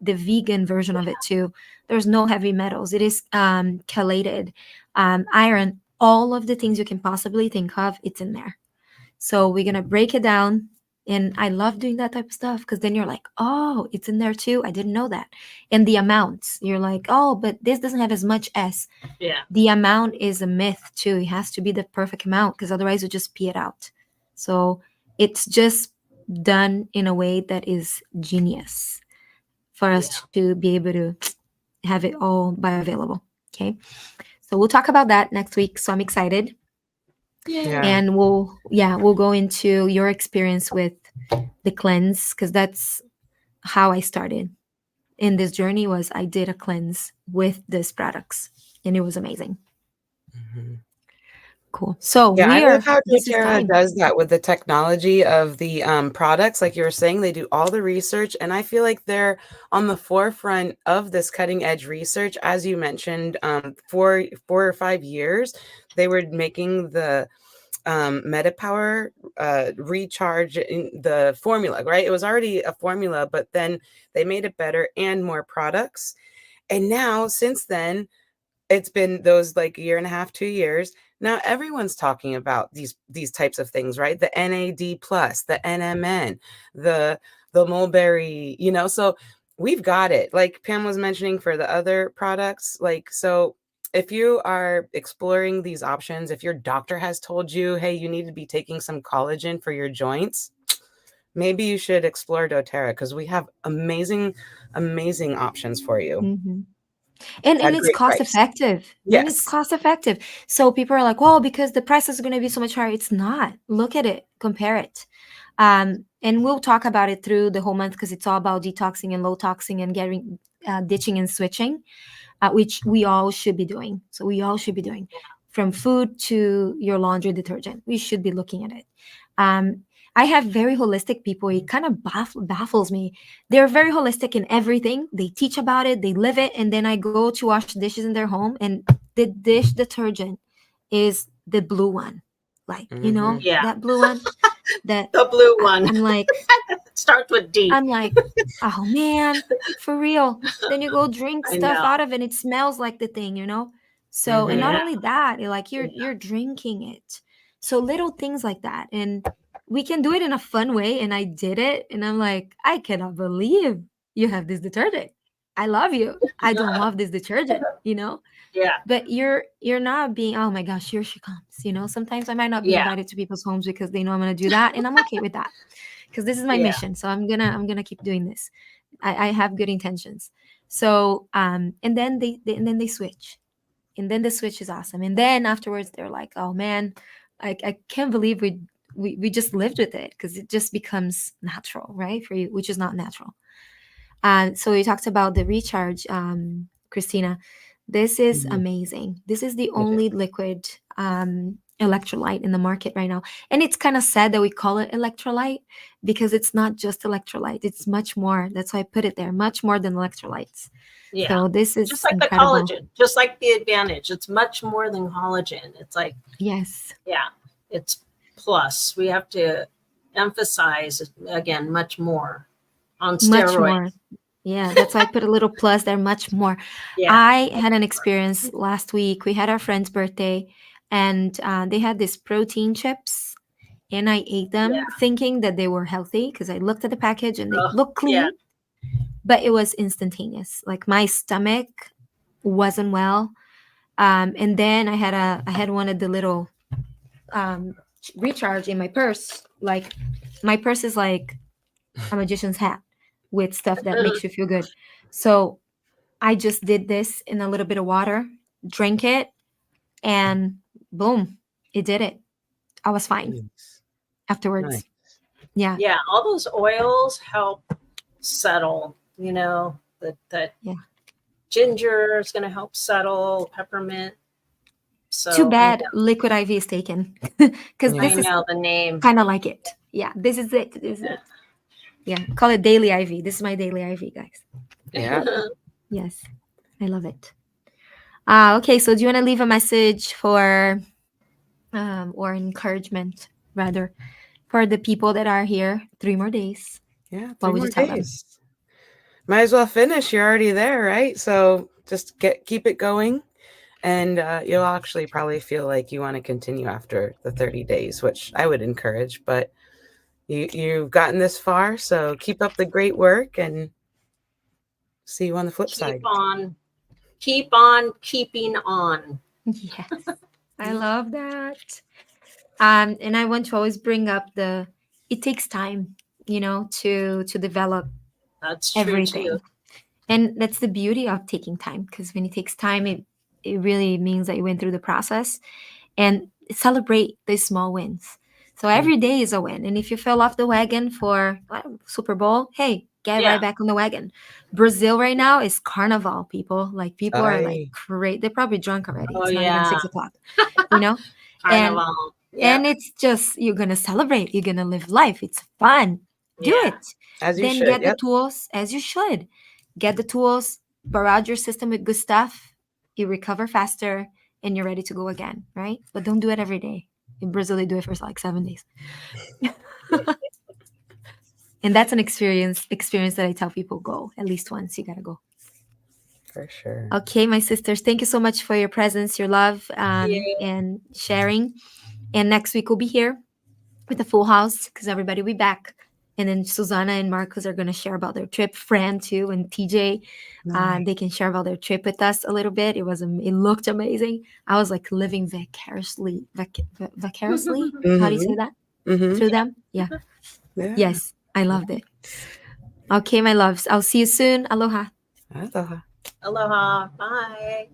the vegan version of it too. There's no heavy metals. It is chelated, iron, all of the things you can possibly think of, it's in there. So we're gonna break it down. And I love doing that type of stuff, because then you're like, oh, it's in there too. I didn't know that. And the amounts, you're like, oh, but this doesn't have as much as. Yeah. The amount is a myth too. It has to be the perfect amount, because otherwise you just pee it out. So it's just done in a way that is genius for us to be able to have it all bioavailable. Okay. So we'll talk about that next week. So I'm excited. Yeah. And we'll go into your experience with the cleanse, because that's how I started in this journey. Was I did a cleanse with these products, and it was amazing. Mhm. Cool. So Yeah, I love how this is doTERRA time. does that with the technology of the products. Like you were saying, they do all the research, and I feel like they're on the forefront of this cutting edge research. As you mentioned, for 4 or 5 years, they were making the MetaPower recharge in the formula, right? It was already a formula, but then they made it better and more products. And now, since then, it's been those like a year and a half, 2 years. Now everyone's talking about these types of things, right? The NAD plus, the NMN, the mulberry, so we've got it. Like Pam was mentioning for the other products, like so if you are exploring these options, if your doctor has told you, hey, you need to be taking some collagen for your joints, maybe you should explore doTERRA, because we have amazing options for you Mhm. And at a it's great cost price. effective. And it's Yes. cost effective. So people are like, well, because the price is going to be so much higher. It's not. Look at it, compare it. And we'll talk about it through the whole month because it's all about detoxing and low toxing and getting ditching and switching, which we all should be doing. So we all should be doing from food to your laundry detergent. We should be looking at it. Um, I have very holistic people. It kind of baffles me. They're very holistic in everything. They teach about it, they live it, and then I go to wash dishes in their home, and the dish detergent is the blue one, like Mhm. Yeah. that blue one. That The blue one. I'm like, Starts with D. I'm like, oh man, for real. Then you go drink I stuff know. out of it, and it smells like the thing. So, and Mhm. not Yeah. only that, like Yeah. you're drinking it. So little things like that, and we can do it in a fun way. And I did it, and I'm like, I cannot believe you have this detergent. I love you. I don't love this detergent. Yeah. But you're not being, oh my gosh, here she comes. Sometimes I might not be Yeah. invited to people's homes because they know I'm gonna do that, and I'm okay with that because this is my Yeah. mission. So I'm gonna keep doing this. I have good intentions. So and then they switch, and then the switch is awesome. And then afterwards they're like, oh man, I can't believe we just lived with it because it just becomes natural, right, for you, which is not natural. So we talked about the recharge, Christina. This is Mhm. amazing. This is the It is. only liquid electrolyte in the market right now. And it's kind of sad that we call it electrolyte because it's not just electrolyte, it's much more. That's why I put it there, much more than electrolytes. Yeah. So this Just is like the incredible. collagen, just like the advantage. It's much more than collagen. It's like, Yes. yeah, it's plus. We have to emphasize again much more on Much steroids. more. Yeah, that's why I put a little plus there, much more. Yeah. I had an experience last week. We had our friend's birthday, and they had these protein chips, and I ate them Yeah. thinking that they were healthy because I looked at the package and they Oh, look clean, yeah. but it was instantaneous. Like my stomach wasn't well. And then I had one of the little recharge in my purse. Like my purse is like a magician's hat with stuff that makes you feel good. So I just did this in a little bit of water, drank it, and boom, it did it. I was fine Nice. afterwards. Nice. Yeah. Yeah. All those oils help settle, that Yeah. ginger is going to help settle, peppermint. So Too bad liquid IV is taken because Yeah. I this is know the name. kind of like it. Yeah, this is it. This is it. Yeah, call it daily IV. This is my daily IV, guys. Yeah. Yes, I love it. Okay, so do you want to leave a message for, or encouragement rather, for the people that are here 3 more days? Yeah. What 3 would you more tell them? days. Might as well finish. You're already there, right? So just keep it going, and you'll actually probably feel like you want to continue after the 30 days, which I would encourage. But you've gotten this far, so keep up the great work, and see you on the flip side. Keep on keeping on. Yes, I love that. And I want to always bring up it takes time, to develop That's true everything. too. And that's the beauty of taking time, because when it takes time, it really means that you went through the process, and celebrate the small wins. So every day is a win. And if you fell off the wagon for Super Bowl, hey, get Yeah. right back on the wagon. Brazil right now is carnival, people. Like people are like Aye. great. They're probably drunk already. Oh, It's not even yeah. 6 o'clock, you know? and Carnival. Yeah. and it's just, you're gonna celebrate, you're gonna live life, it's fun. Do Yeah. it. As you Then should. get the Yep. tools, as you should. Get the tools, barrage your system with good stuff, you recover faster, and you're ready to go again, right? But don't do it every day. In Brazil, they do it for like 7 days. And that's an experience that I tell people, go at least once. You gotta go. For sure. Okay, my sisters, thank you so much for your presence, your love, you. and sharing. And next week we'll be here with a full house because everybody will be back. And then Susanna and Marcos are going to share about their trip. Fran too, and TJ, they can share about their trip with us a little bit. It looked amazing. I was like living vicariously. Vicariously, how do you say that? Through them? Yeah. Yes, I loved it. Okay, my loves. I'll see you soon. Aloha. Aloha. Aloha. Bye.